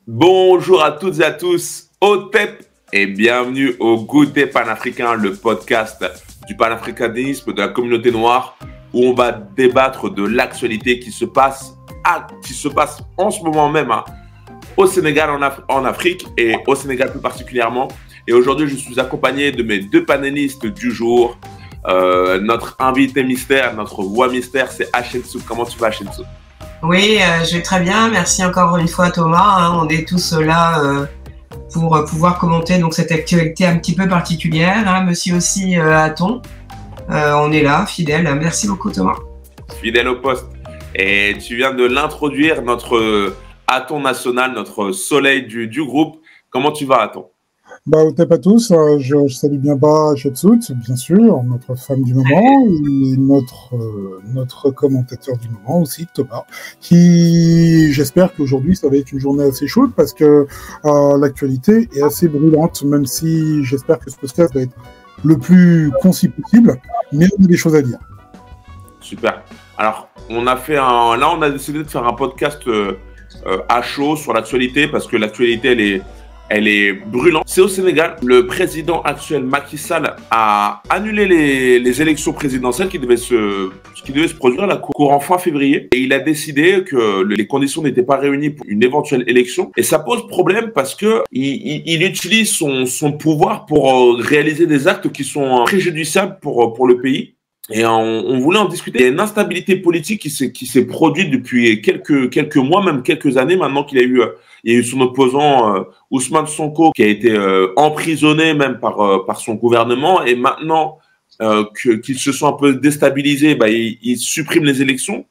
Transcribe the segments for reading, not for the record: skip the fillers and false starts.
Bonjour à toutes et à tous, OTEP et bienvenue au Goûter panafricain, le podcast du panafricanisme de la communauté noire où on va débattre de l'actualité qui se passe en ce moment même au Sénégal, en Afrique et au Sénégal plus particulièrement. Et aujourd'hui, je suis accompagné de mes deux panélistes du jour. Notre invité mystère, notre voix mystère, c'est Achensu. Comment tu vas, Achensu? Oui, je vais très bien. Merci encore une fois, Thomas. On est tous là pour pouvoir commenter donc cette actualité un petit peu particulière. Monsieur aussi Aton. On est là, fidèle. Merci beaucoup, Thomas. Fidèle au poste. Et tu viens de l'introduire, notre Aton national, notre soleil du groupe. Comment tu vas, Aton? OTEP à tous, je salue bien bas Chetsout, bien sûr, notre femme du moment, et notre commentateur du moment aussi, Thomas, qui, j'espère qu'aujourd'hui, ça va être une journée assez chaude, parce que l'actualité est assez brûlante, même si j'espère que ce podcast va être le plus concis possible, mais on a des choses à dire. Super. Alors, on a décidé de faire un podcast à chaud sur l'actualité, parce que l'actualité, elle est brûlante. C'est au Sénégal. Le président actuel, Macky Sall, a annulé les élections présidentielles qui devaient se produire la courant fin février. Et il a décidé que les conditions n'étaient pas réunies pour une éventuelle élection. Et ça pose problème parce que il utilise son pouvoir pour réaliser des actes qui sont préjudiciables pour le pays. Et on voulait en discuter. Il y a une instabilité politique qui s'est produite depuis quelques mois, même quelques années maintenant qu'il y a eu son opposant Ousmane Sonko qui a été emprisonné même par son gouvernement. Et maintenant qu'ils se sont un peu déstabilisés, il supprime les élections.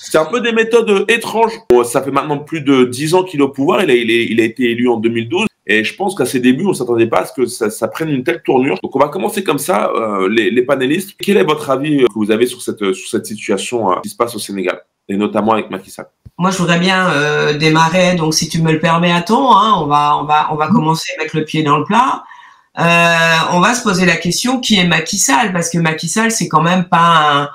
C'est un peu des méthodes étranges. Ça fait maintenant plus de 10 ans qu'il est au pouvoir. Il a été élu en 2012. Et je pense qu'à ses débuts, on ne s'attendait pas à ce que ça prenne une telle tournure. Donc, on va commencer comme ça, les panélistes. Quel est votre avis que vous avez sur cette situation qui se passe au Sénégal, et notamment avec Macky Sall? Moi, je voudrais bien démarrer. Donc, si tu me le permets, Aton, on va commencer avec le pied dans le plat. On va se poser la question, qui est Macky Sall? Parce que Macky Sall, c'est quand même pas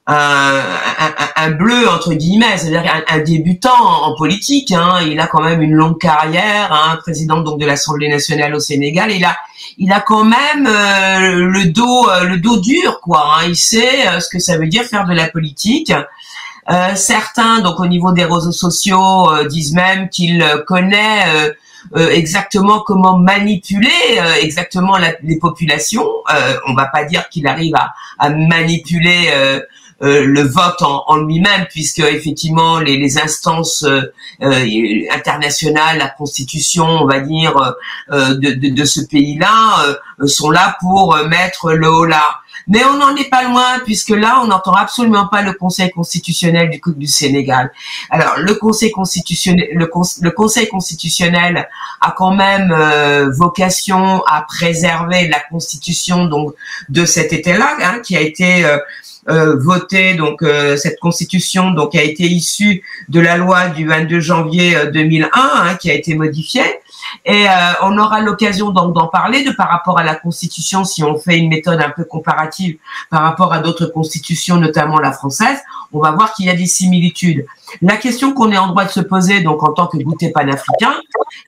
un bleu entre guillemets, c'est-à-dire un débutant en politique. Il a quand même une longue carrière, président donc de l'Assemblée nationale au Sénégal. Il a quand même le dos dur, quoi. Il sait ce que ça veut dire faire de la politique. Certains, donc au niveau des réseaux sociaux, disent même qu'il connaît exactement comment manipuler exactement les populations. On va pas dire qu'il arrive à manipuler le vote en lui-même, puisque effectivement les instances internationales, la constitution, on va dire, de ce pays-là, sont là pour mettre le holà. Mais on n'en est pas loin, puisque là, on n'entend absolument pas le Conseil constitutionnel du Sénégal. Alors, le Conseil constitutionnel a quand même vocation à préserver la constitution donc de cet État-là, qui a été votée. Donc, cette constitution donc a été issue de la loi du 22 janvier 2001, qui a été modifiée. Et on aura l'occasion d'en parler par rapport à la Constitution, si on fait une méthode un peu comparative par rapport à d'autres constitutions, notamment la française, on va voir qu'il y a des similitudes. La question qu'on est en droit de se poser, donc en tant que goûter panafricain,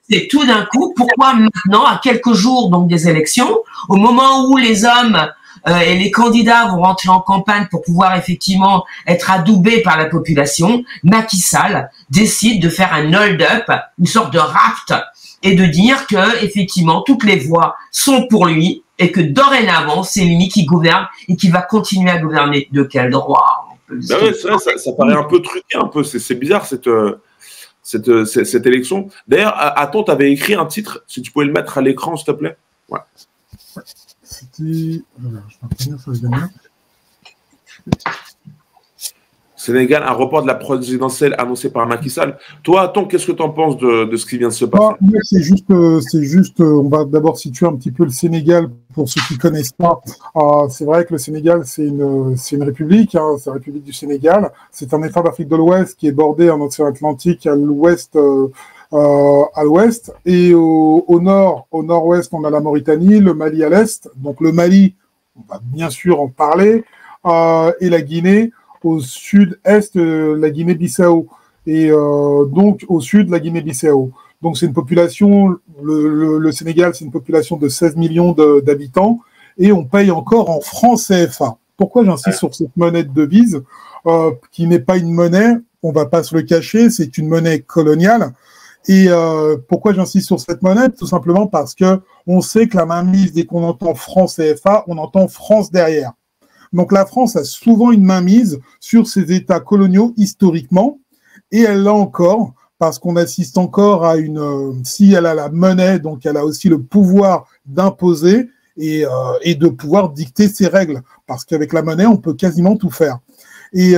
c'est tout d'un coup, pourquoi maintenant, à quelques jours donc des élections, au moment où les hommes et les candidats vont rentrer en campagne pour pouvoir effectivement être adoubés par la population, Macky Sall décide de faire un hold-up, une sorte de raft, et de dire que effectivement toutes les voix sont pour lui et que dorénavant c'est lui qui gouverne et qui va continuer à gouverner. De quel droit? C'est vrai, ça paraît un peu truqué, un peu. C'est bizarre cette élection. D'ailleurs, Aton, tu avais écrit un titre, si tu pouvais le mettre à l'écran, s'il te plaît. Ouais. C'était. Je vais finir, ça va bien. Sénégal, un report de la présidentielle annoncé par Macky Sall. Toi, Aton, qu'est-ce que tu en penses de ce qui vient de se passer? C'est juste, on va d'abord situer un petit peu le Sénégal pour ceux qui ne connaissent pas. C'est vrai que le Sénégal, c'est une république, c'est la République du Sénégal. C'est un État d'Afrique de l'Ouest qui est bordé en océan Atlantique à l'ouest. Et au nord-ouest, on a la Mauritanie, le Mali à l'est. Donc le Mali, on va bien sûr en parler, et la Guinée. Au sud-est, la Guinée-Bissau, et donc au sud, la Guinée-Bissau. Donc c'est une population, le Sénégal, c'est une population de 16 millions d'habitants, et on paye encore en francs CFA. Pourquoi j'insiste sur cette monnaie de devise, qui n'est pas une monnaie, on va pas se le cacher, c'est une monnaie coloniale. Et pourquoi j'insiste sur cette monnaie? Tout simplement parce que on sait que la mainmise, dès qu'on entend franc CFA, on entend France derrière. Donc la France a souvent une mainmise sur ses États coloniaux historiquement, et elle l'a encore, parce qu'on assiste encore à si elle a la monnaie, donc elle a aussi le pouvoir d'imposer et de pouvoir dicter ses règles, parce qu'avec la monnaie, on peut quasiment tout faire. Et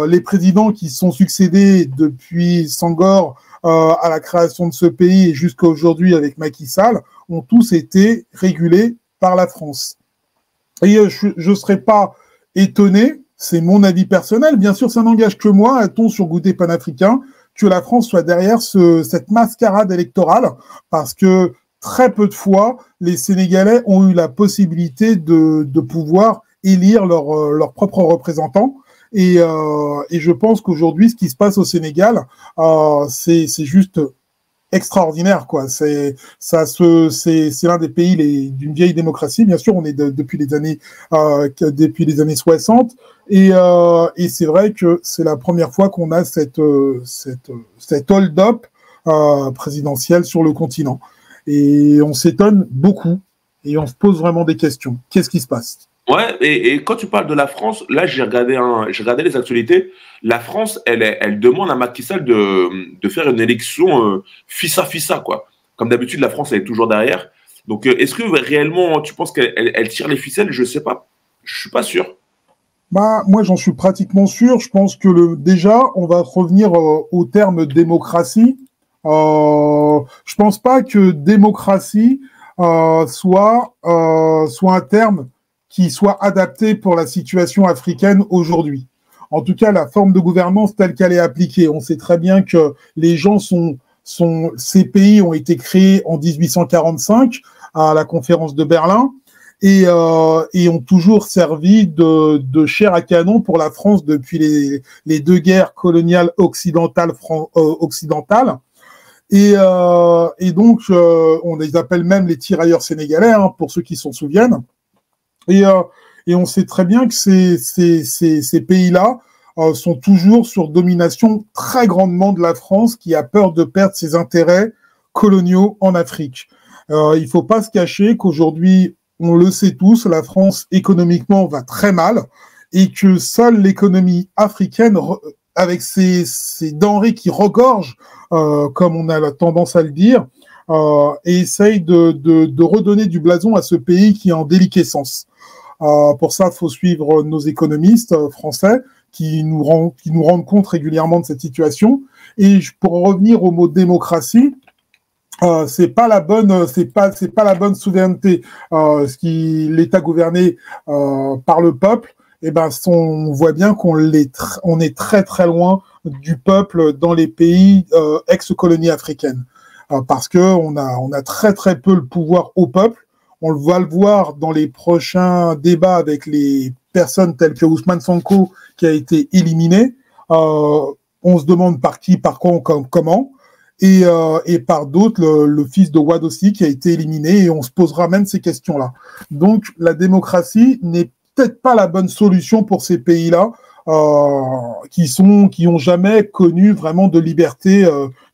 les présidents qui sont succédés depuis Senghor à la création de ce pays et jusqu'à aujourd'hui avec Macky Sall ont tous été régulés par la France. Et je ne serais pas étonné, c'est mon avis personnel, bien sûr ça n'engage que moi, a-t-on sur Goûter Panafricain, que la France soit derrière cette mascarade électorale, parce que très peu de fois, les Sénégalais ont eu la possibilité de pouvoir élire leurs propres représentants. Et je pense qu'aujourd'hui, ce qui se passe au Sénégal, c'est juste extraordinaire, quoi. C'est l'un des pays d'une vieille démocratie. Bien sûr, on est depuis les années 60, et c'est vrai que c'est la première fois qu'on a cette hold-up présidentielle sur le continent. Et on s'étonne beaucoup et on se pose vraiment des questions. Qu'est-ce qui se passe? Ouais, et quand tu parles de la France, là j'ai regardé les actualités. La France, elle demande à Macky Sall de faire une élection fissa quoi. Comme d'habitude, la France elle est toujours derrière. Donc est-ce que réellement tu penses qu'elle tire les ficelles? Je sais pas, je suis pas sûr. Bah moi j'en suis pratiquement sûr. Je pense que déjà on va revenir au terme démocratie. Je pense pas que démocratie soit un terme qui soit adapté pour la situation africaine aujourd'hui. En tout cas, la forme de gouvernance telle qu'elle est appliquée. On sait très bien que les gens ces pays ont été créés en 1845 à la conférence de Berlin et ont toujours servi de chair à canon pour la France depuis les deux guerres coloniales occidentales. Et donc, on les appelle même les tirailleurs sénégalais, hein, pour ceux qui s'en souviennent. Et on sait très bien que ces pays-là sont toujours sur domination très grandement de la France, qui a peur de perdre ses intérêts coloniaux en Afrique. Il faut pas se cacher qu'aujourd'hui, on le sait tous, la France économiquement va très mal, et que seule l'économie africaine, avec ses denrées qui regorgent, comme on a la tendance à le dire, et essaye de redonner du blason à ce pays qui est en déliquescence. Pour ça, il faut suivre nos économistes français qui nous rendent compte régulièrement de cette situation. Et pour en revenir au mot démocratie, c'est pas la bonne souveraineté. L'État gouverné par le peuple, eh ben, on voit bien qu'on est très très loin du peuple dans les pays ex-colonies africaines, parce que on a très très peu le pouvoir au peuple. On va le voir dans les prochains débats avec les personnes telles que Ousmane Sonko qui a été éliminé. On se demande par qui, par quoi, comment. Et par d'autres, le fils de Wade aussi qui a été éliminé, et on se posera même ces questions-là. Donc la démocratie n'est peut-être pas la bonne solution pour ces pays-là, qui ont jamais connu vraiment de liberté,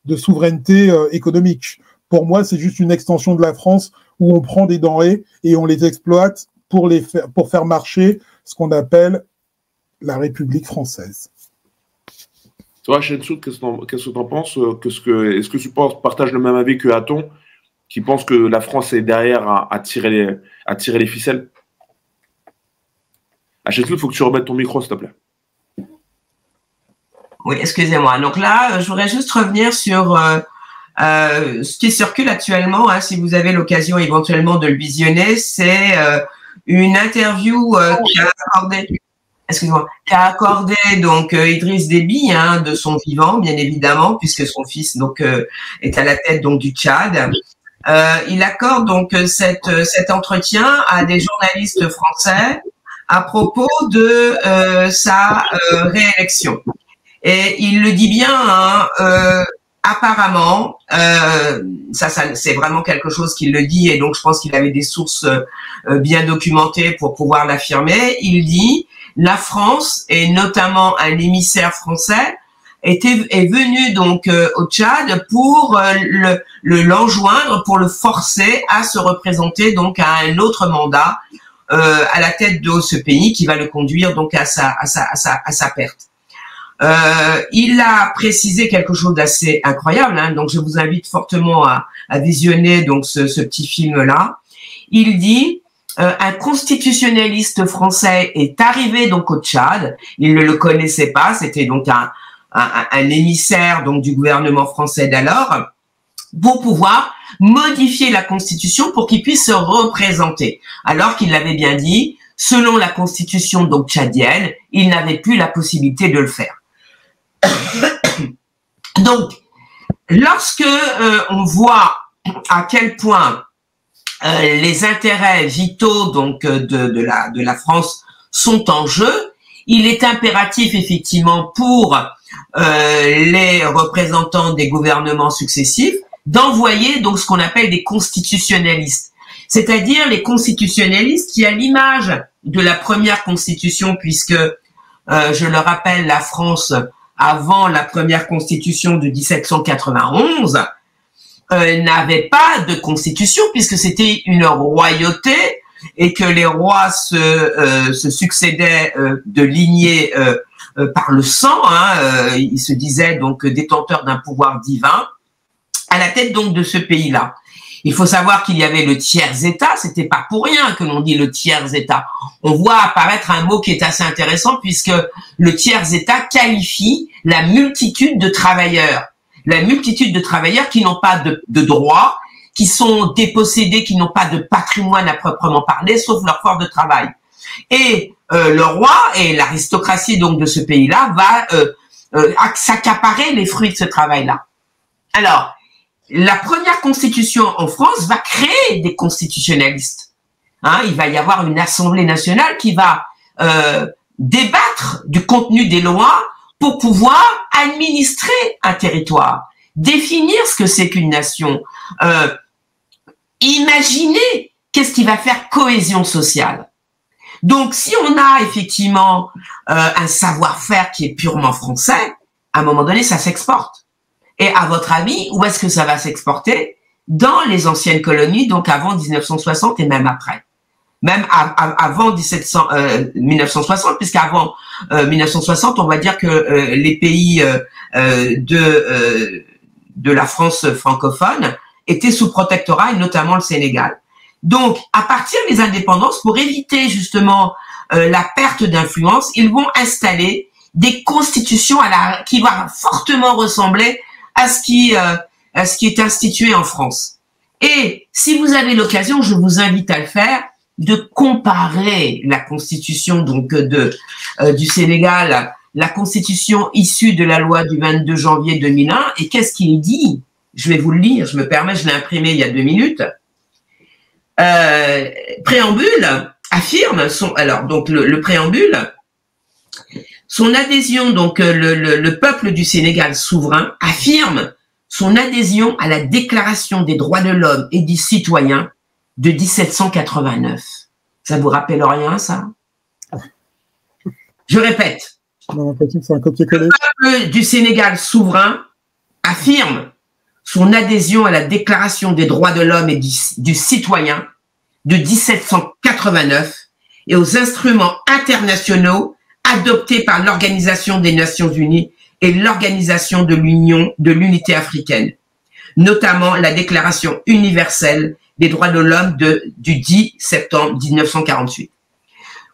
de souveraineté économique. Pour moi, c'est juste une extension de la France où on prend des denrées et on les exploite pour faire marcher ce qu'on appelle la République française. Toi, Shensoud, qu'est-ce que tu en penses? Est-ce que tu partages le même avis que Aton, qui pense que la France est derrière à tirer les ficelles? Shensoud, il faut que tu remettes ton micro, s'il te plaît. Oui, excusez-moi. Donc là, je voudrais juste revenir sur ce qui circule actuellement, hein, si vous avez l'occasion éventuellement de le visionner, c'est une interview qui a accordé donc Idriss Déby, hein, de son vivant, bien évidemment, puisque son fils donc est à la tête donc du Tchad. Il accorde donc cet entretien à des journalistes français à propos de sa réélection. Et il le dit bien, hein, apparemment, ça c'est vraiment quelque chose qu'il le dit, et donc je pense qu'il avait des sources bien documentées pour pouvoir l'affirmer. Il dit, la France, et notamment un émissaire français, est venu donc au Tchad pour l'enjoindre, pour le forcer à se représenter donc à un autre mandat à la tête de ce pays, qui va le conduire donc à sa perte. Il a précisé quelque chose d'assez incroyable, hein, donc je vous invite fortement à visionner donc ce petit film-là. Il dit, un constitutionnaliste français est arrivé donc au Tchad, il ne le connaissait pas, c'était donc un émissaire donc du gouvernement français d'alors, pour pouvoir modifier la constitution pour qu'il puisse se représenter, alors qu'il l'avait bien dit, selon la constitution donc tchadienne, il n'avait plus la possibilité de le faire. Donc, lorsque on voit à quel point les intérêts vitaux donc de la France sont en jeu, il est impératif effectivement pour les représentants des gouvernements successifs d'envoyer donc ce qu'on appelle des constitutionnalistes, c'est-à-dire les constitutionnalistes qui, à l'image de la première constitution, puisque je le rappelle, la France avant la première constitution de 1791 n'avait pas de constitution, puisque c'était une royauté et que les rois se succédaient de lignée par le sang, hein, ils se disaient donc détenteurs d'un pouvoir divin à la tête donc de ce pays-là. Il faut savoir qu'il y avait le tiers-État, c'était pas pour rien que l'on dit le tiers-État. On voit apparaître un mot qui est assez intéressant, puisque le tiers-État qualifie la multitude de travailleurs. La multitude de travailleurs qui n'ont pas de droits, qui sont dépossédés, qui n'ont pas de patrimoine à proprement parler, sauf leur force de travail. Et le roi et l'aristocratie donc de ce pays-là va s'accaparer les fruits de ce travail-là. Alors, la première constitution en France va créer des constitutionnalistes. Hein, il va y avoir une assemblée nationale qui va débattre du contenu des lois pour pouvoir administrer un territoire, définir ce que c'est qu'une nation, imaginer qu'est-ce qui va faire cohésion sociale. Donc, si on a effectivement un savoir-faire qui est purement français, à un moment donné, ça s'exporte. Et à votre avis, où est-ce que ça va s'exporter? Dans les anciennes colonies, donc avant 1960 et même après. Même avant 1960, puisqu'avant 1960, on va dire que les pays de la France francophone étaient sous protectorat, et notamment le Sénégal. Donc, à partir des indépendances, pour éviter justement la perte d'influence, ils vont installer des constitutions qui vont fortement ressembler à ce qui est institué en France. Et si vous avez l'occasion, je vous invite à le faire, de comparer la constitution donc du Sénégal, la constitution issue de la loi du 22 janvier 2001, et qu'est-ce qu'il dit? Je vais vous le lire, je me permets, je l'ai imprimé il y a 2 minutes. Préambule affirme le préambule, son adhésion, donc le peuple du Sénégal souverain affirme son adhésion à la Déclaration des droits de l'homme et du citoyen de 1789. Ça vous rappelle rien, ça? Je répète. C'est un copier-coller. Le peuple du Sénégal souverain affirme son adhésion à la Déclaration des droits de l'homme et du citoyen de 1789 et aux instruments internationaux adoptés par l'Organisation des Nations Unies et l'Organisation de l'Unité africaine, notamment la Déclaration universelle des droits de l'homme du 10 septembre 1948.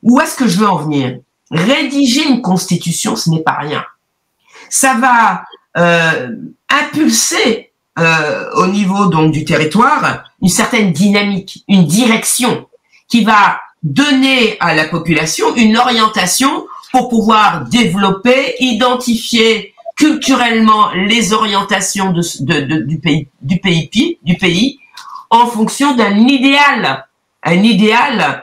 Où est-ce que je veux en venir? Rédiger une constitution, ce n'est pas rien. Ça va impulser au niveau donc du territoire une certaine dynamique, une direction qui va donner à la population une orientation pour pouvoir développer, identifier culturellement les orientations du pays en fonction d'un idéal, un idéal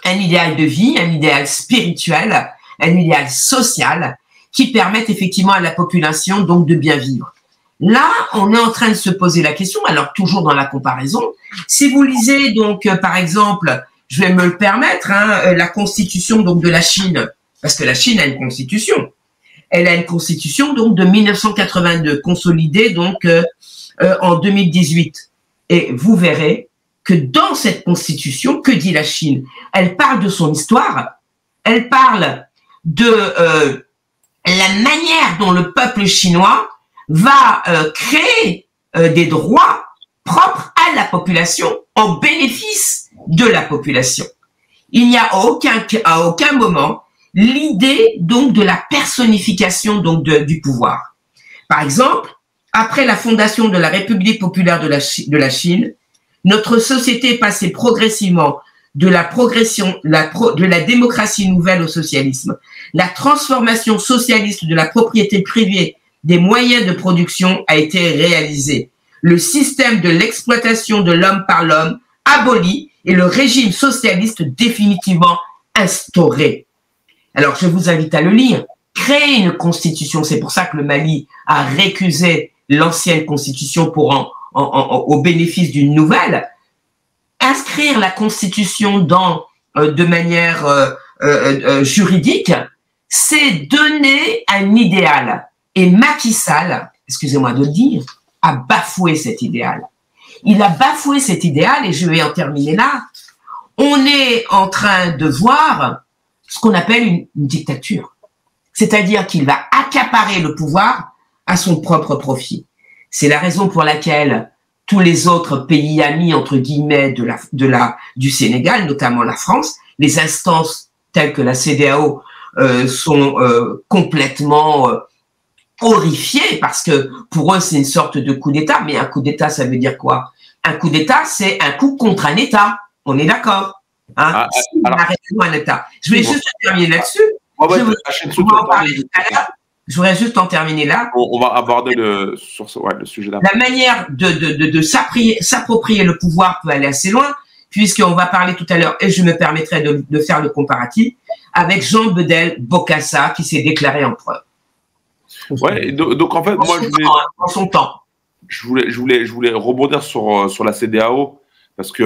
de vie, un idéal spirituel, un idéal social qui permette effectivement à la population donc de bien vivre. Là, on est en train de se poser la question, alors toujours dans la comparaison, si vous lisez donc, par exemple, je vais me le permettre, hein, la constitution donc de la Chine, parce que la Chine a une constitution. Elle a une constitution donc de 1982, consolidée donc en 2018. Et vous verrez que dans cette constitution, que dit la Chine? Elle parle de son histoire, elle parle de la manière dont le peuple chinois va créer des droits propres à la population, en bénéfice de la population. Il n'y a à aucun moment l'idée donc de la personnification donc du pouvoir. Par exemple, après la fondation de la République populaire de la Chine, notre société est passée progressivement de la démocratie nouvelle au socialisme. La transformation socialiste de la propriété privée des moyens de production a été réalisée. Le système de l'exploitation de l'homme par l'homme aboli et le régime socialiste définitivement instauré. Alors, je vous invite à le lire. Créer une constitution, c'est pour ça que le Mali a récusé l'ancienne constitution pour au bénéfice d'une nouvelle. Inscrire la constitution de manière juridique, c'est donner un idéal. Et Macky Sall, excusez-moi de le dire, a bafoué cet idéal. Il a bafoué cet idéal et je vais en terminer là. On est en train de voir ce qu'on appelle une dictature. C'est-à-dire qu'il va accaparer le pouvoir à son propre profit. C'est la raison pour laquelle tous les autres pays amis, entre guillemets, du Sénégal, notamment la France, les instances telles que la CEDEAO sont complètement horrifiés parce que pour eux, c'est une sorte de coup d'État. Mais un coup d'État, ça veut dire quoi? Un coup d'État, c'est un coup contre un État. On est d'accord, hein? Un État. Je vais juste terminer là-dessus. Je voudrais juste en terminer là. On va aborder le sujet là. La manière de s'approprier le pouvoir peut aller assez loin, puisqu'on va parler tout à l'heure, et je me permettrai de faire le comparatif, avec Jean Bedel Bokassa qui s'est déclaré empereur. Ouais, donc en fait, je voulais rebondir sur la CEDEAO, parce que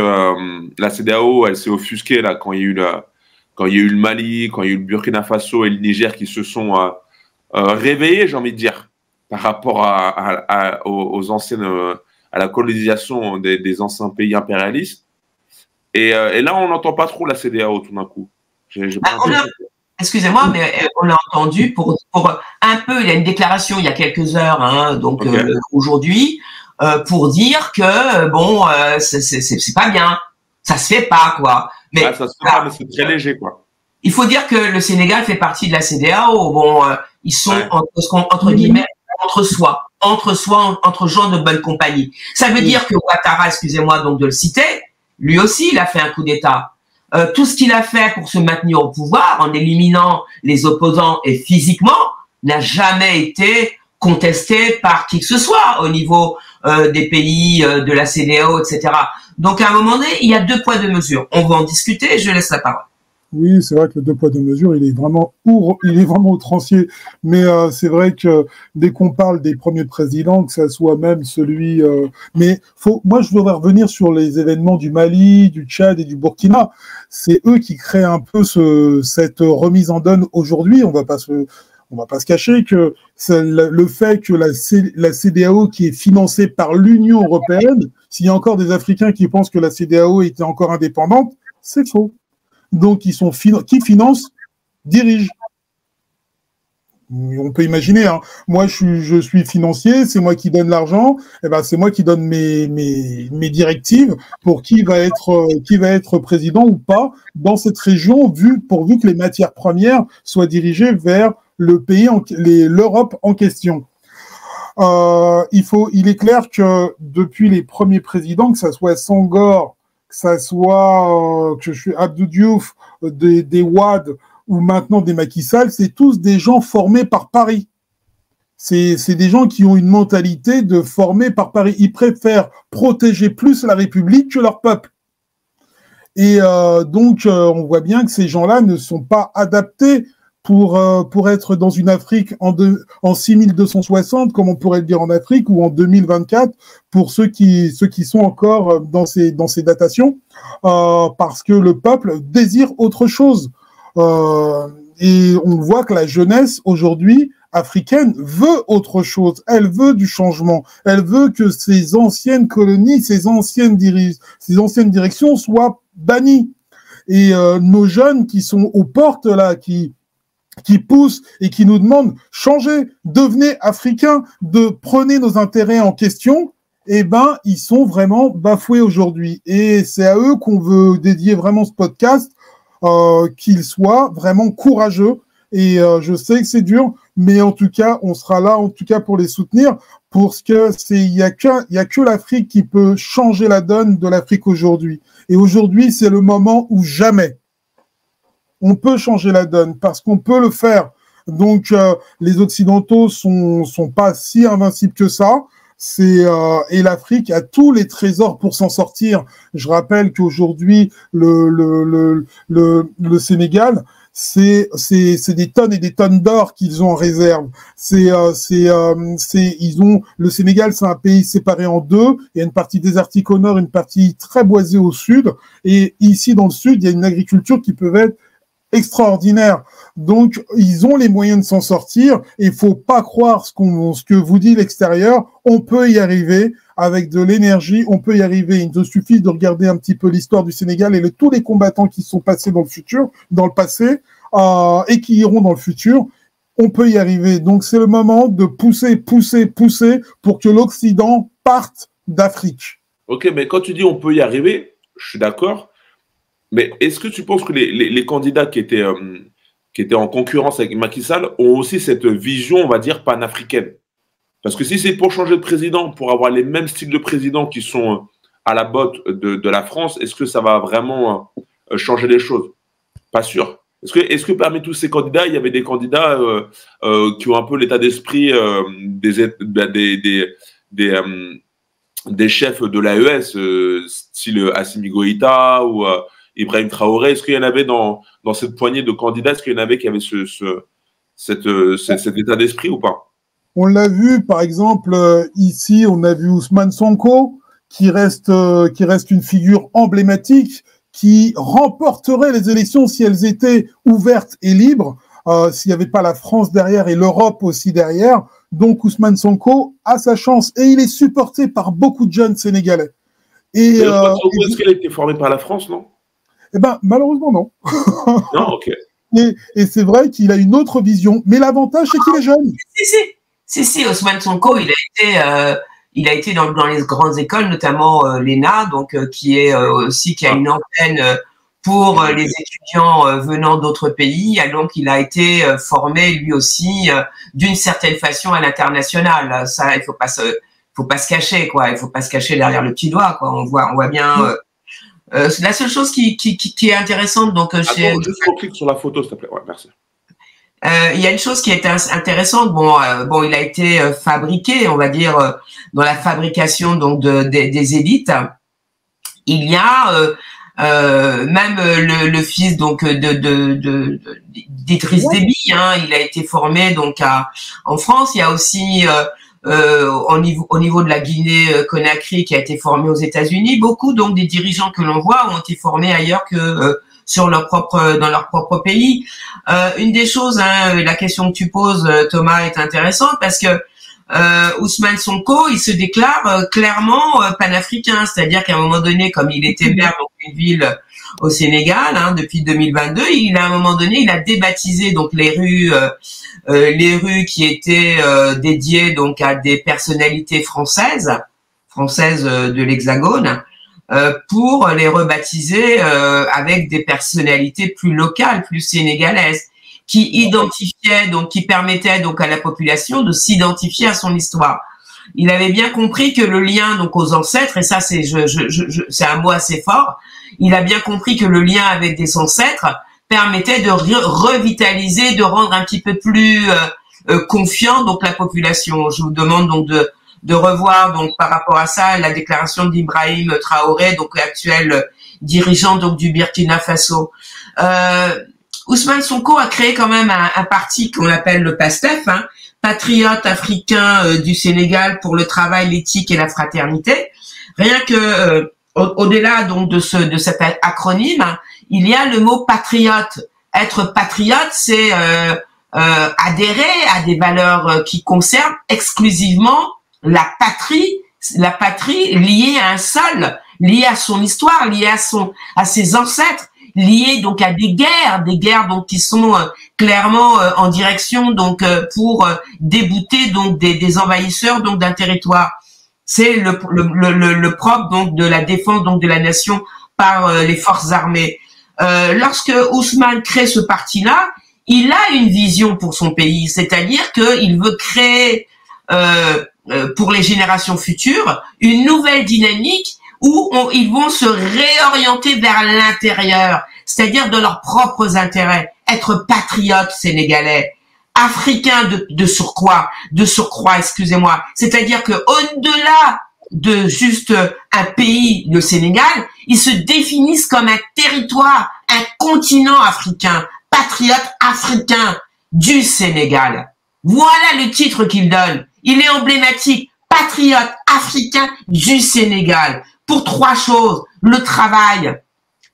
la CEDEAO, elle s'est offusquée là quand il y a eu le Mali, quand il y a eu le Burkina Faso et le Niger qui se sont réveillés, j'ai envie de dire, par rapport aux anciennes, à la colonisation des anciens pays impérialistes. Et là, on n'entend pas trop la CEDEAO tout d'un coup. Excusez-moi, mais on l'a entendu pour un peu. Il y a une déclaration il y a quelques heures, hein, donc aujourd'hui, pour dire que bon, c'est pas bien, ça se fait pas, quoi. Mais ça se fait pas, mais c'est très léger, quoi. Il faut dire que le Sénégal fait partie de la CEDEAO. Bon, ils sont entre guillemets entre gens de bonne compagnie. Ça veut dire que Ouattara, excusez-moi donc de le citer, lui aussi, il a fait un coup d'État. Tout ce qu'il a fait pour se maintenir au pouvoir, en éliminant les opposants et physiquement, n'a jamais été contesté par qui que ce soit au niveau des pays de la CEDEAO, etc. Donc, à un moment donné, il y a deux poids, deux mesures. On va en discuter, je laisse la parole. Oui, c'est vrai que le deux poids, deux mesures, il est vraiment outrancier. Mais c'est vrai que dès qu'on parle des premiers présidents, que ça soit même celui... moi, je voudrais revenir sur les événements du Mali, du Tchad et du Burkina. C'est eux qui créent un peu cette remise en donne aujourd'hui. On va pas se cacher que le fait que la CEDEAO qui est financée par l'Union européenne, s'il y a encore des Africains qui pensent que la CEDEAO était encore indépendante, c'est faux. Donc, qui financent, dirigent. On peut imaginer, hein. Moi, je suis financier, c'est moi qui donne l'argent, et ben, c'est moi qui donne mes directives pour qui va être président ou pas dans cette région, pourvu que les matières premières soient dirigées vers le pays, l'Europe en question. Il est clair que depuis les premiers présidents, que ça soit Senghor, que ça soit que je suis Abdou Diouf, des Wade ou maintenant des Macky Sall, c'est tous des gens formés par Paris. C'est des gens qui ont une mentalité de formés par Paris. Ils préfèrent protéger plus la République que leur peuple. Et donc, on voit bien que ces gens-là ne sont pas adaptés pour être dans une Afrique en 6260, comme on pourrait le dire en Afrique, ou en 2024, pour ceux qui sont encore dans ces datations, parce que le peuple désire autre chose. Et on voit que la jeunesse aujourd'hui africaine veut autre chose. Elle veut du changement. Elle veut que ces anciennes colonies, ces anciennes directions soient bannies. Et nos jeunes qui sont aux portes là, qui poussent et qui nous demandent changez, devenez africains, prenez nos intérêts en question, eh ben ils sont vraiment bafoués aujourd'hui. Et c'est à eux qu'on veut dédier vraiment ce podcast, qu'ils soient vraiment courageux. Et je sais que c'est dur, mais en tout cas, on sera là en tout cas pour les soutenir, parce que il y a que l'Afrique qui peut changer la donne de l'Afrique aujourd'hui. Et aujourd'hui, c'est le moment où jamais on peut changer la donne, parce qu'on peut le faire. Donc, les Occidentaux sont pas si invincibles que ça. Et l'Afrique a tous les trésors pour s'en sortir. Je rappelle qu'aujourd'hui, le Sénégal, c'est des tonnes et des tonnes d'or qu'ils ont en réserve. Le Sénégal, c'est un pays séparé en deux. Il y a une partie désertique au nord, une partie très boisée au sud. Et ici, dans le sud, il y a une agriculture qui peut être extraordinaire. Donc, ils ont les moyens de s'en sortir. Il faut pas croire ce que vous dit l'extérieur. On peut y arriver avec de l'énergie. On peut y arriver. Il nous suffit de regarder un petit peu l'histoire du Sénégal et tous les combattants qui sont passés dans le passé, et qui iront dans le futur. On peut y arriver. Donc, c'est le moment de pousser pour que l'Occident parte d'Afrique. Ok, mais quand tu dis on peut y arriver, je suis d'accord. Mais est-ce que tu penses que les candidats qui étaient en concurrence avec Macky Sall ont aussi cette vision, on va dire, panafricaine? Parce que si c'est pour changer de président, pour avoir les mêmes styles de président qui sont à la botte de la France, est-ce que ça va vraiment changer les choses? Pas sûr. Est-ce que parmi tous ces candidats, il y avait des candidats qui ont un peu l'état d'esprit des chefs de l'AES, style Assimi Goïta ou Ibrahim Traoré? Est-ce qu'il y en avait dans cette poignée de candidats, est-ce qu'il y en avait qui avaient cet état d'esprit ou pas? On l'a vu, par exemple, ici, on a vu Ousmane Sonko, qui reste une figure emblématique, qui remporterait les élections si elles étaient ouvertes et libres, s'il n'y avait pas la France derrière et l'Europe aussi derrière. Donc Ousmane Sonko a sa chance et il est supporté par beaucoup de jeunes Sénégalais. Est-ce qu'elle a été formée par la France, non? Eh ben, malheureusement, non. Non, ok. Et c'est vrai qu'il a une autre vision, mais l'avantage, c'est qu'il est jeune. Si, Ousmane Sonko, il a été dans les grandes écoles, notamment l'ENA, donc qui a une antenne pour les étudiants venant d'autres pays. Et donc, il a été formé lui aussi d'une certaine façon à l'international. Ça, il faut pas se cacher, quoi. Il faut pas se cacher derrière le petit doigt, quoi. On voit bien. La seule chose qui est intéressante, donc Attends, juste clique sur la photo, s'il te plaît. Ouais, merci. Il y a une chose qui est intéressante. Bon, il a été fabriqué, on va dire, dans la fabrication donc des élites. Il y a même le fils donc d'Idriss Déby, hein, il a été formé donc en France. Il y a aussi au niveau de la Guinée-Conakry qui a été formé aux États-Unis. Beaucoup donc des dirigeants que l'on voit ont été formés ailleurs que dans leur propre pays. Une des choses, hein, la question que tu poses, Thomas, est intéressante parce que Ousmane Sonko, il se déclare clairement panafricain, c'est-à-dire qu'à un moment donné, comme il était maire dans une ville au Sénégal, hein, depuis 2022, à un moment donné, il a débaptisé donc les rues qui étaient dédiées donc à des personnalités françaises de l'Hexagone. Pour les rebaptiser avec des personnalités plus locales, plus sénégalaises, qui permettaient donc à la population de s'identifier à son histoire. Il avait bien compris que le lien donc aux ancêtres, et ça c'est un mot assez fort, il a bien compris que le lien avec des ancêtres permettait de revitaliser, de rendre un petit peu plus confiant donc la population. Je vous demande donc de revoir donc par rapport à ça la déclaration d'Ibrahim Traoré, donc actuel dirigeant donc du Burkina Faso. Ousmane Sonko a créé quand même un parti qu'on appelle le PASTEF, hein, Patriote africain du Sénégal pour le travail, l'éthique et la fraternité. Rien que au-delà donc de cet acronyme, hein, il y a le mot patriote. Être patriote, c'est adhérer à des valeurs qui concernent exclusivement la patrie liée à un sol, liée à son histoire, liée à ses ancêtres, liée donc à des guerres donc qui sont clairement en direction donc pour débouter donc des envahisseurs donc d'un territoire. C'est le propre donc de la défense donc de la nation par les forces armées. Lorsque Ousmane crée ce parti-là, il a une vision pour son pays, c'est-à-dire qu'il veut créer pour les générations futures une nouvelle dynamique où ils vont se réorienter vers l'intérieur, c'est-à-dire de leurs propres intérêts, être patriotes sénégalais, africains de surcroît, excusez-moi, c'est-à-dire que au-delà de juste un pays, le Sénégal, ils se définissent comme un territoire, un continent africain, patriote africain du Sénégal. Voilà le titre qu'il donne. Il est emblématique, patriote africain du Sénégal. Pour trois choses, le travail,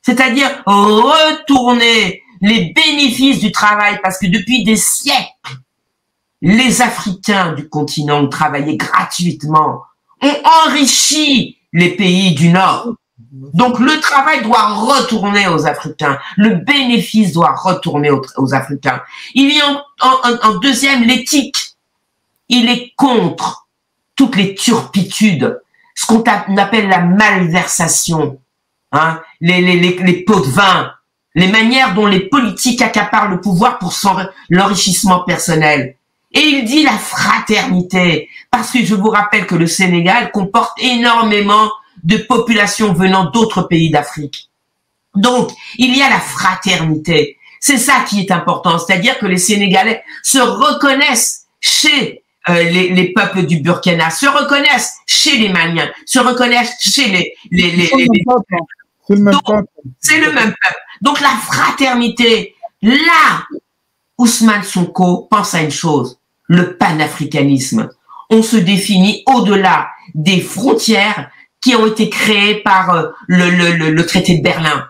c'est-à-dire retourner les bénéfices du travail, parce que depuis des siècles, les Africains du continent ont travaillé gratuitement, ont enrichi les pays du Nord. Donc le travail doit retourner aux Africains, le bénéfice doit retourner aux Africains. Il y a en deuxième l'éthique. Il est contre toutes les turpitudes, ce qu'on appelle la malversation, hein, les pots de vin, les manières dont les politiques accaparent le pouvoir pour l'enrichissement personnel. Et il dit la fraternité, parce que je vous rappelle que le Sénégal comporte énormément de populations venant d'autres pays d'Afrique. Donc, il y a la fraternité. C'est ça qui est important, c'est-à-dire que les Sénégalais se reconnaissent chez les peuples du Burkina, se reconnaissent chez les Maliens, se reconnaissent chez C'est le même peuple. C'est le même peuple. Donc la fraternité, là, Ousmane Sonko pense à une chose, le panafricanisme. On se définit au-delà des frontières qui ont été créées par le traité de Berlin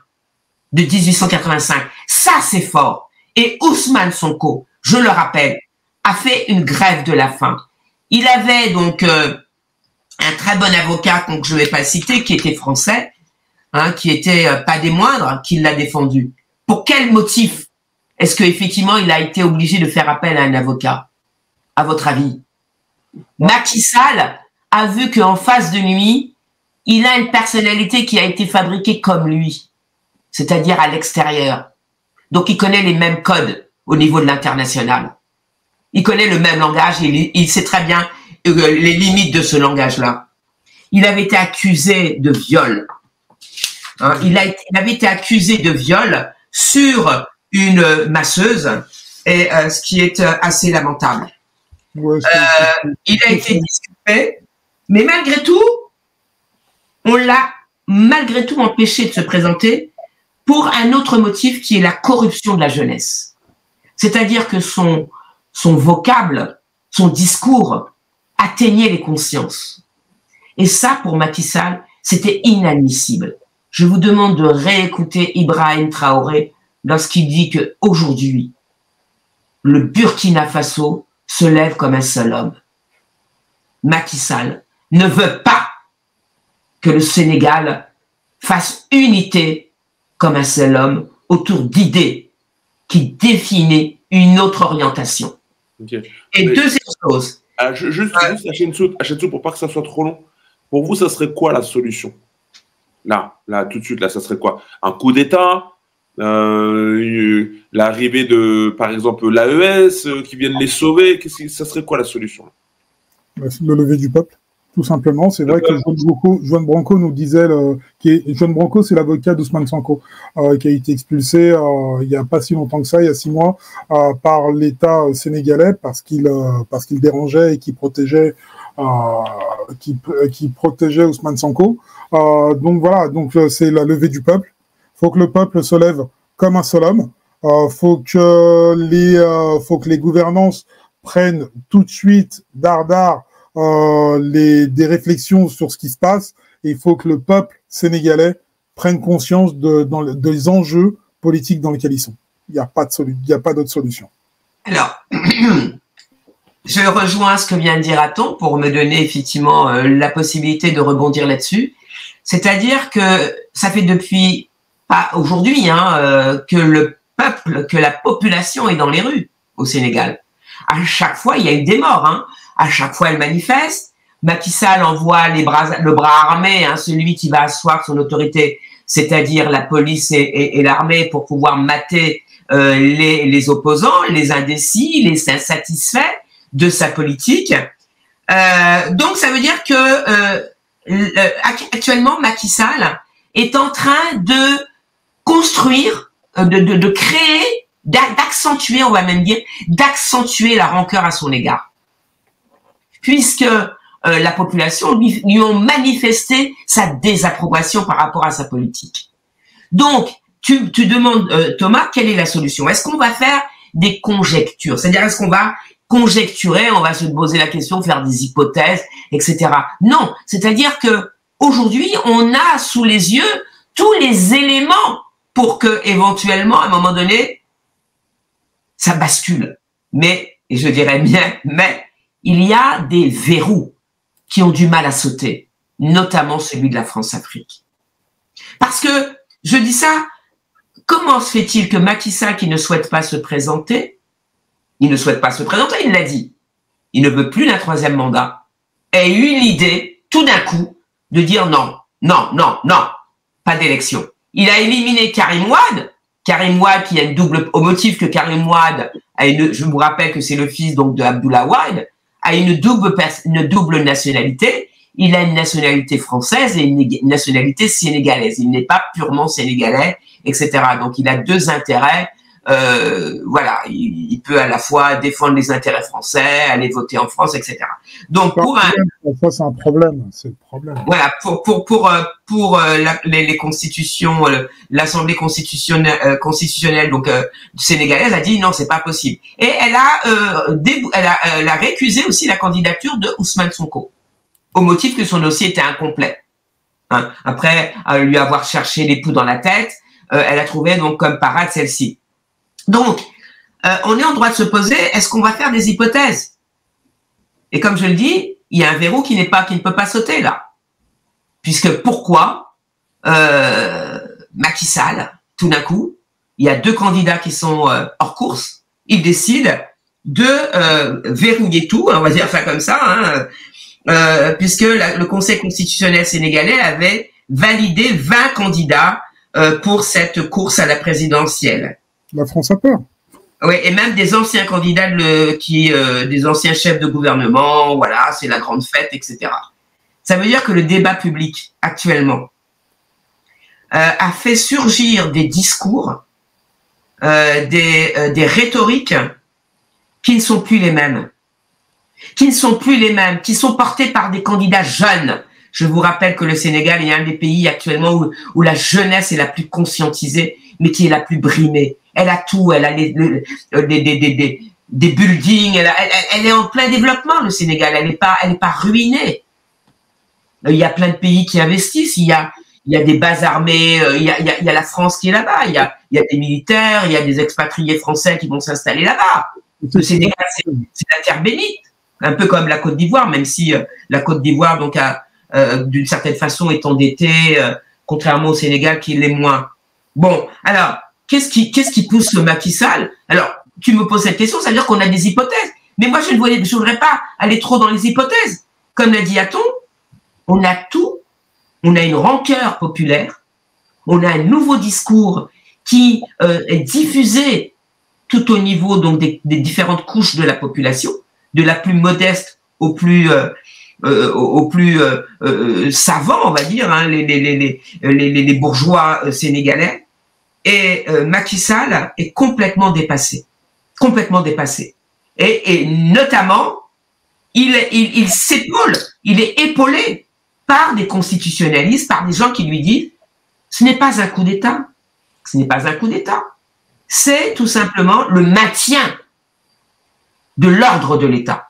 de 1885. Ça, c'est fort. Et Ousmane Sonko, je le rappelle, a fait une grève de la faim. Il avait donc un très bon avocat, donc je ne vais pas le citer, qui était français, hein, qui était pas des moindres, qui l'a défendu. Pour quel motif est-ce qu'effectivement il a été obligé de faire appel à un avocat, à votre avis? Macky Sall a vu qu'en face de lui, il a une personnalité qui a été fabriquée comme lui, c'est-à-dire à l'extérieur. Donc il connaît les mêmes codes au niveau de l'international. Il connaît le même langage et il sait très bien les limites de ce langage-là. Il avait été accusé de viol. Hein, il avait été accusé de viol sur une masseuse, et ce qui est assez lamentable. Ouais, il a été disculpé, mais malgré tout, on l'a malgré tout empêché de se présenter pour un autre motif qui est la corruption de la jeunesse. C'est-à-dire que son vocable, son discours atteignait les consciences. Et ça, pour Macky Sall, c'était inadmissible. Je vous demande de réécouter Ibrahim Traoré lorsqu'il dit qu'aujourd'hui, le Burkina Faso se lève comme un seul homme. Macky Sall ne veut pas que le Sénégal fasse unité comme un seul homme autour d'idées qui définissent une autre orientation. Okay. Et deuxième chose. Juste Achentsou, pour pas que ça soit trop long, pour vous, ça serait quoi la solution? Là, tout de suite, là, ça serait quoi? Un coup d'État, l'arrivée de, par exemple, l'AES qui viennent les sauver, ça serait quoi la solution? Le lever du peuple, tout simplement. C'est vrai que Juan Branco nous disait, Juan Branco, c'est l'avocat d'Ousmane Sonko, qui a été expulsé il n'y a pas si longtemps que ça, il y a 6 mois, par l'État sénégalais parce qu'il dérangeait et qui protégeait Ousmane Sonko. Donc voilà, donc c'est la levée du peuple. Il faut que le peuple se lève comme un seul homme. faut que les gouvernances prennent tout de suite dardard des réflexions sur ce qui se passe, et il faut que le peuple sénégalais prenne conscience des enjeux politiques dans lesquels ils sont. Il n'y a pas d'autre solution. Alors, je rejoins ce que vient de dire Aton pour me donner effectivement la possibilité de rebondir là-dessus. C'est-à-dire que ça fait depuis, pas aujourd'hui, que le peuple, que la population est dans les rues au Sénégal. À chaque fois, il y a eu des morts. À chaque fois, elle manifeste. Macky Sall envoie le bras armé, celui qui va asseoir son autorité, c'est-à-dire la police et l'armée, pour pouvoir mater les opposants, les indécis, les insatisfaits de sa politique. Donc, ça veut dire que actuellement, Macky Sall est en train de construire, de créer, d'accentuer, on va même dire, d'accentuer la rancœur à son égard. Puisque la population lui ont manifesté sa désapprobation par rapport à sa politique. Donc, tu demandes, Thomas, quelle est la solution? Est-ce qu'on va faire des conjectures? C'est-à-dire, est-ce qu'on va conjecturer, on va se poser la question, faire des hypothèses, etc. Non, c'est-à-dire que aujourd'hui, on a sous les yeux tous les éléments pour que, éventuellement, à un moment donné, ça bascule. Mais, et je dirais bien, mais il y a des verrous qui ont du mal à sauter, notamment celui de la France-Afrique. Parce que, je dis ça, comment se fait-il que Macky Sall, qui ne souhaite pas se présenter, il l'a dit, il ne veut plus d'un troisième mandat, ait eu l'idée, tout d'un coup, de dire non, pas d'élection. Il a éliminé Karim Wade qui a une double, au motif que Karim Wade je vous rappelle que c'est le fils donc de Abdoulaye Wade, a une double nationalité. Il a une nationalité française et une nationalité sénégalaise. Il n'est pas purement sénégalais, etc. Donc, il a deux intérêts. Voilà, il peut à la fois défendre les intérêts français, aller voter en France, etc. Donc, ça, c'est un problème. C'est le problème. Voilà, pour les constitutions, l'Assemblée constitutionnelle donc sénégalaise a dit non, c'est pas possible. Et elle a récusé aussi la candidature de Ousmane Sonko au motif que son dossier était incomplet. Après lui avoir cherché les poux dans la tête, elle a trouvé donc comme parade celle-ci. Donc, on est en droit de se poser, est-ce qu'on va faire des hypothèses? Et comme je le dis, il y a un verrou qui ne peut pas sauter là. Puisque pourquoi Macky Sall, tout d'un coup, il y a deux candidats qui sont hors course, il décide de verrouiller tout, on va dire ça comme ça, puisque le Conseil constitutionnel sénégalais avait validé 20 candidats pour cette course à la présidentielle. La France a peur. Oui, et même des anciens candidats, des anciens chefs de gouvernement, voilà, c'est la grande fête, etc. Ça veut dire que le débat public, actuellement, a fait surgir des discours, des rhétoriques qui ne sont plus les mêmes. Qui sont portés par des candidats jeunes. Je vous rappelle que le Sénégal est un des pays actuellement où la jeunesse est la plus conscientisée, mais qui est la plus brimée. Elle a tout, elle a des buildings, elle est en plein développement, le Sénégal, elle est pas ruinée. Il y a plein de pays qui investissent, il y a des bases armées, il y a la France qui est là-bas, il y a des militaires, il y a des expatriés français qui vont s'installer là-bas. Le Sénégal, c'est la terre bénite, un peu comme la Côte d'Ivoire, même si la Côte d'Ivoire, donc, d'une certaine façon, est endettée, contrairement au Sénégal qui l'est moins. Bon, alors, qu'est-ce qui pousse le Macky Sall? Alors, tu me poses cette question, ça veut dire qu'on a des hypothèses. Mais moi, je ne voudrais pas aller trop dans les hypothèses. Comme l'a dit Aton, on a tout. On a une rancœur populaire. On a un nouveau discours qui est diffusé tout au niveau donc des différentes couches de la population, de la plus modeste au plus savant, on va dire, les bourgeois sénégalais. Et Macky Sall est complètement dépassé. Et notamment, il s'épaule, il est épaulé par des constitutionnalistes, par des gens qui lui disent ce n'est pas un coup d'État. c'est tout simplement le maintien de l'ordre de l'État.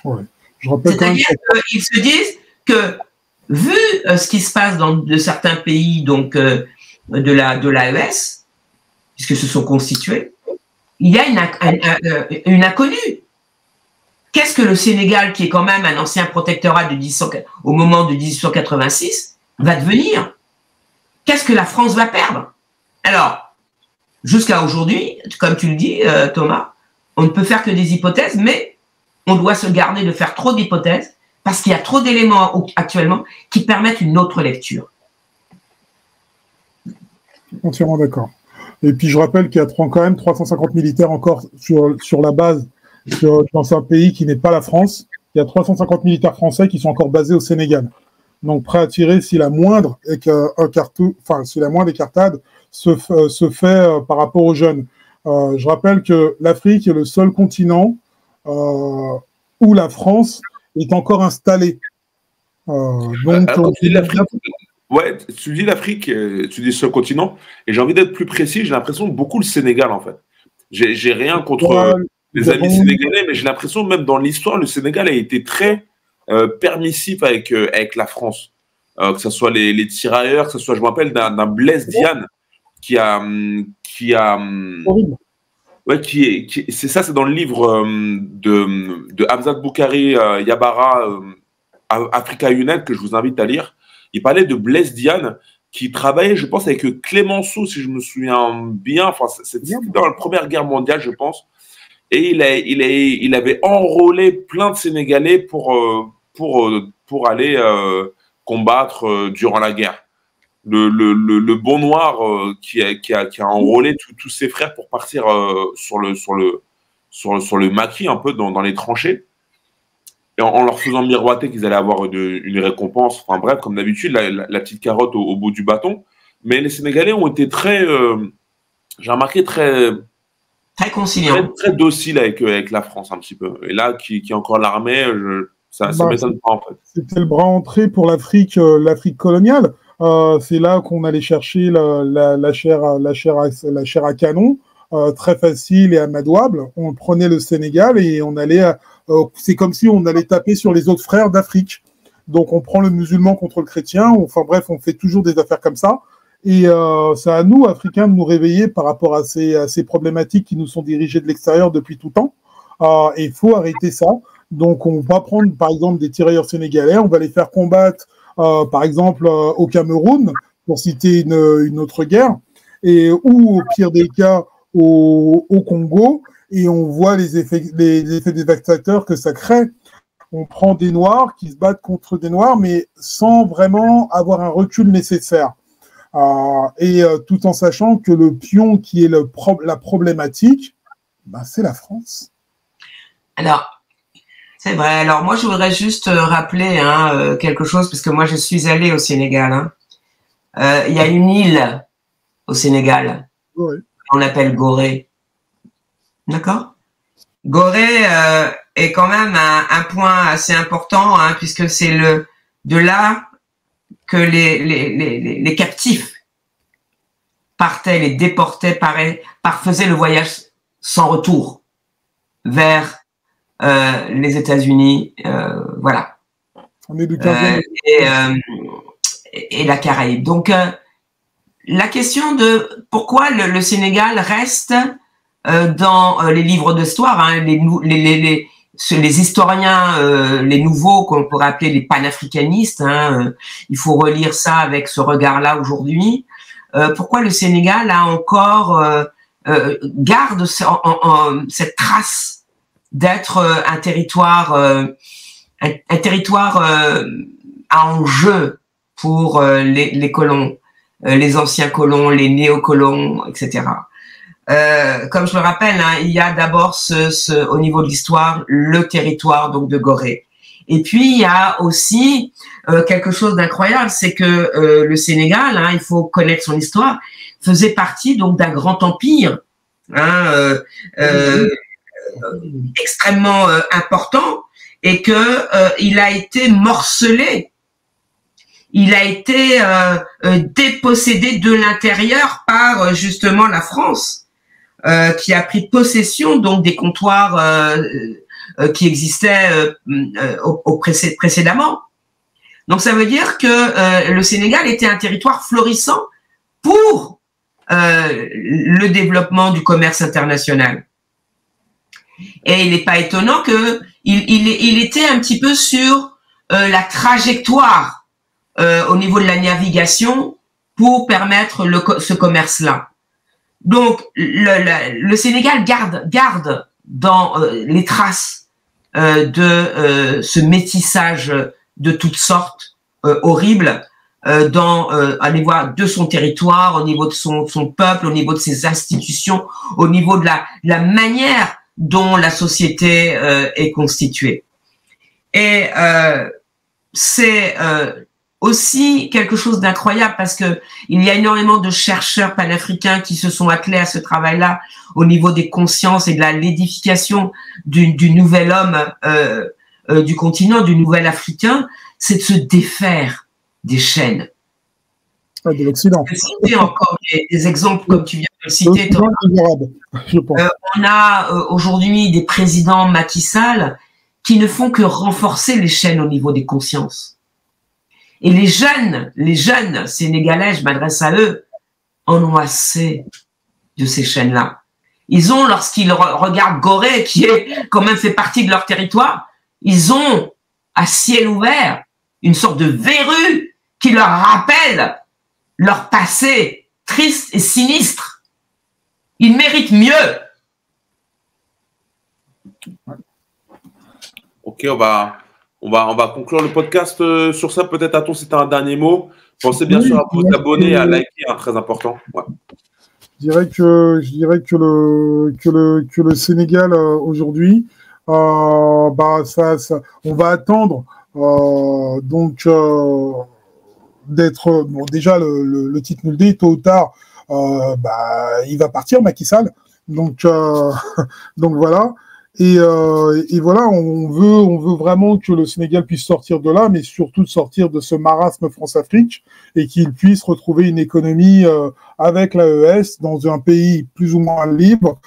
Ouais. Je rappelle C'est-à-dire qu'ils se disent que, vu ce qui se passe dans certains pays donc de l'AES, puisque se sont constitués, il y a une inconnue. Qu'est-ce que le Sénégal, qui est quand même un ancien protectorat au moment de 1886, va devenir? Qu'est-ce que la France va perdre? Alors, jusqu'à aujourd'hui, comme tu le dis, Thomas, on ne peut faire que des hypothèses, mais on doit se garder de faire trop d'hypothèses parce qu'il y a trop d'éléments actuellement qui permettent une autre lecture. Entièrement d'accord. Et puis je rappelle qu'il y a quand même 350 militaires encore sur la base dans un pays qui n'est pas la France. Il y a 350 militaires français qui sont encore basés au Sénégal. Donc prêts à tirer si la moindre écartade se fait par rapport aux jeunes. Je rappelle que l'Afrique est le seul continent où la France est encore installée. Ouais, tu dis l'Afrique, tu dis ce continent, et j'ai envie d'être plus précis, j'ai l'impression beaucoup le Sénégal, en fait. J'ai rien contre les amis sénégalais, mais j'ai l'impression, même dans l'histoire, le Sénégal a été très permissif avec la France. Que ce soit les tirailleurs, que ce soit, je me rappelle d'un Blaise Diagne qui a ouais, c'est ça, c'est dans le livre de Hamzat Boukari Yabara, Africa Unite, que je vous invite à lire. Il parlait de Blaise Diagne qui travaillait, je pense, avec Clémenceau, si je me souviens bien. Enfin, c'était dans la Première Guerre mondiale, je pense. Et il avait enrôlé plein de Sénégalais pour aller combattre durant la guerre. Le bon noir qui a enrôlé tous ses frères pour partir sur le maquis, un peu dans les tranchées. Et en leur faisant miroiter qu'ils allaient avoir une récompense. Enfin bref, comme d'habitude, la petite carotte au bout du bâton. Mais les Sénégalais ont été très, j'ai remarqué, très conciliants. Très dociles avec la France un petit peu. Et là, qui est encore l'armée, ça m'étonne pas en fait. C'était le bras entré pour l'Afrique coloniale. C'est là qu'on allait chercher la chair à canon. Très facile et amadouable. On prenait le Sénégal et on allait, c'est comme si on allait taper sur les autres frères d'Afrique. Donc on prend le musulman contre le chrétien. Enfin bref, on fait toujours des affaires comme ça. Et c'est à nous, Africains, de nous réveiller par rapport à ces problématiques qui nous sont dirigées de l'extérieur depuis tout temps. Et il faut arrêter ça. Donc on va prendre par exemple des tirailleurs sénégalais, on va les faire combattre par exemple au Cameroun, pour citer une autre guerre, ou au pire des cas au Congo, et on voit les effets dévastateurs que ça crée. On prend des Noirs qui se battent contre des Noirs, mais sans vraiment avoir un recul nécessaire. Tout en sachant que le pion qui est la problématique, c'est la France. Alors, c'est vrai. Alors moi, je voudrais juste rappeler quelque chose, parce que moi, je suis allée au Sénégal. Il y a une île au Sénégal. Oui. On appelle Gorée. D'accord? Gorée est quand même un point assez important, puisque c'est de là que les captifs partaient, les déportaient, faisaient le voyage sans retour vers les États-Unis, voilà. On est du 15e. Et la Caraïbe. Donc, la question de pourquoi le Sénégal reste dans les livres d'histoire, les historiens, les nouveaux qu'on pourrait appeler les panafricanistes, il faut relire ça avec ce regard-là aujourd'hui. Pourquoi le Sénégal a encore garde cette trace d'être un territoire à enjeu pour les colons, les anciens colons, les néocolons, etc. Comme je le rappelle, il y a d'abord au niveau de l'histoire, le territoire donc de Gorée. Et puis il y a aussi quelque chose d'incroyable, c'est que le Sénégal, il faut connaître son histoire, faisait partie donc d'un grand empire, extrêmement important, et que il a été morcelé. il a été dépossédé de l'intérieur par justement la France, qui a pris possession donc des comptoirs qui existaient précédemment. Donc ça veut dire que le Sénégal était un territoire florissant pour le développement du commerce international. Et il n'est pas étonnant que il était un petit peu sur la trajectoire au niveau de la navigation pour permettre ce commerce-là. Donc le Sénégal garde dans les traces de ce métissage de toutes sortes horribles à niveau de son territoire, au niveau de son peuple, au niveau de ses institutions, au niveau de la manière dont la société est constituée. Et c'est aussi quelque chose d'incroyable parce que il y a énormément de chercheurs panafricains qui se sont attelés à ce travail-là au niveau des consciences et de l'édification du nouvel homme du continent, du nouvel africain, c'est de se défaire des chaînes. De l'Occident. Citer encore des exemples comme tu viens de le citer. On a aujourd'hui des présidents Macky Sall qui ne font que renforcer les chaînes au niveau des consciences. Et les jeunes sénégalais, je m'adresse à eux, en ont assez de ces chaînes-là. Ils ont, lorsqu'ils regardent Gorée, qui est quand même fait partie de leur territoire, ils ont à ciel ouvert une sorte de verrue qui leur rappelle leur passé triste et sinistre. Ils méritent mieux. Ok, on va conclure le podcast sur ça. Peut-être, Aton, si tu as un dernier mot. Pensez bien sûr à vous abonner et à liker, très important. Ouais. Je dirais que le Sénégal aujourd'hui, on va attendre d'être déjà le titre Nulde, tôt ou tard, il va partir, Macky Sall. Donc voilà. Et voilà, on veut vraiment que le Sénégal puisse sortir de là, mais surtout de sortir de ce marasme France-Afrique et qu'il puisse retrouver une économie avec l'AES dans un pays plus ou moins libre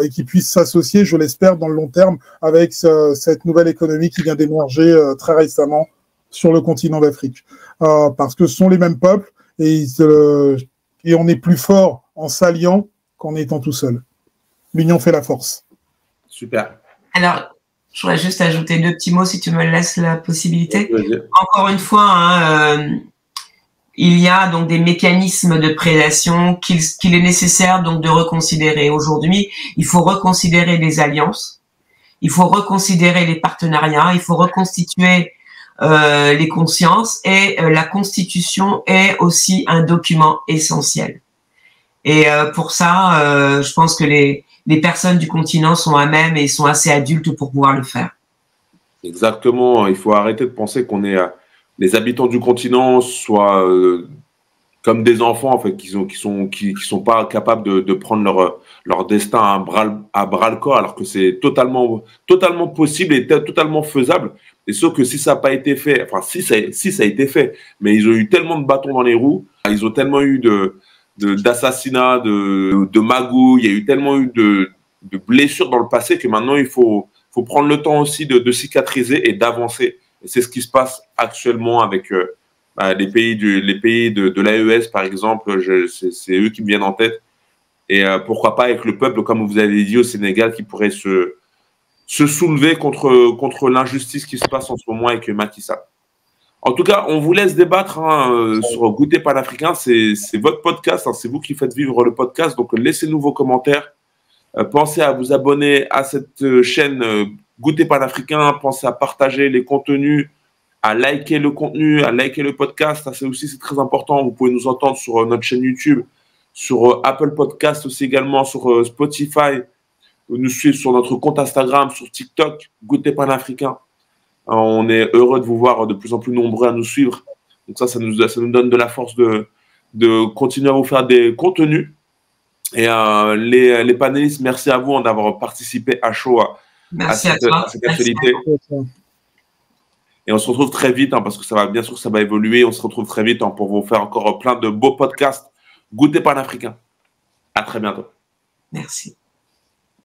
et qui puisse s'associer, je l'espère, dans le long terme avec cette nouvelle économie qui vient d'émerger très récemment sur le continent d'Afrique. Parce que ce sont les mêmes peuples et on est plus fort en s'alliant qu'en étant tout seul. L'union fait la force. Super. Alors, je voudrais juste ajouter 2 petits mots si tu me laisses la possibilité. Oui. Encore une fois, il y a donc des mécanismes de prédation qu'il est nécessaire donc de reconsidérer. Aujourd'hui, il faut reconsidérer les alliances, il faut reconsidérer les partenariats, il faut reconstituer les consciences et la Constitution est aussi un document essentiel. Et pour ça, je pense que les personnes du continent sont à même et sont assez adultes pour pouvoir le faire. Exactement. Il faut arrêter de penser qu'on est les habitants du continent soit comme des enfants en fait qui sont pas capables de prendre leur destin à bras le corps alors que c'est totalement possible et totalement faisable. Et sauf que si ça n'a pas été fait, enfin si ça a été fait, mais ils ont eu tellement de bâtons dans les roues, ils ont tellement eu d'assassinats, de magouilles, il y a eu tellement eu de blessures dans le passé que maintenant il faut prendre le temps aussi de cicatriser et d'avancer. Et c'est ce qui se passe actuellement avec les pays de l'AES, par exemple, c'est eux qui me viennent en tête. Et pourquoi pas avec le peuple, comme vous avez dit, au Sénégal, qui pourrait se soulever contre l'injustice qui se passe en ce moment avec Macky Sall. En tout cas, on vous laisse débattre sur Goûter Panafricain. C'est votre podcast, c'est vous qui faites vivre le podcast. Donc, laissez-nous vos commentaires. Pensez à vous abonner à cette chaîne Goûter Panafricain. Pensez à partager les contenus, à liker le contenu, à liker le podcast. Ça, c'est très important. Vous pouvez nous entendre sur notre chaîne YouTube, sur Apple Podcast aussi également, sur Spotify. Nous suivre sur notre compte Instagram, sur TikTok, Goûter Panafricain. On est heureux de vous voir de plus en plus nombreux à nous suivre. Donc ça nous donne de la force de continuer à vous faire des contenus. Et les panélistes, merci à vous d'avoir participé à chaud à cette actualité. Et on se retrouve très vite, parce que ça va, bien sûr, ça va évoluer. On se retrouve très vite pour vous faire encore plein de beaux podcasts. Goûter panafricain. À très bientôt. Merci.